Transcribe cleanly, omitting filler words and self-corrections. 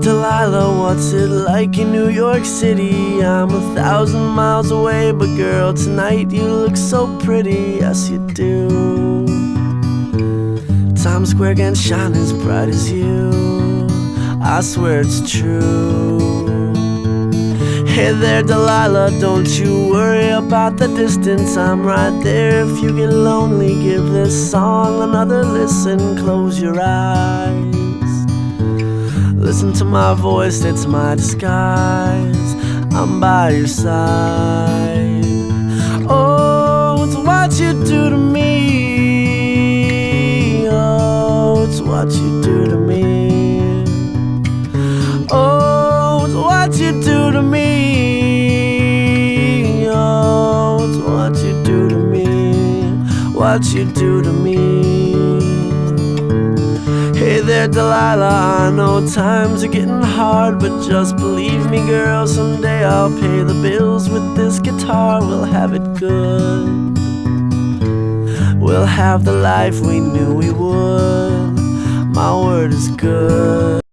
Delilah, what's it like in New York City? I'm 1,000 miles away, but girl, tonight you look so pretty, yes you do. Times Square can shine as bright as you, I swear it's true. Hey there Delilah, don't you worry about the distance, I'm right there. If you get lonely, give this song another listen. Close your eyes, listen to my voice, it's my disguise, I'm by your side. Oh, it's what you do to me. Oh, it's what you do to me. Oh, it's what you do to me. Oh, it's what you do to me. What you do to me. Hey there Delilah, I know times are getting hard, but just believe me girl, someday I'll pay the bills with this guitar. We'll have it good, we'll have the life we knew we would. My word is good.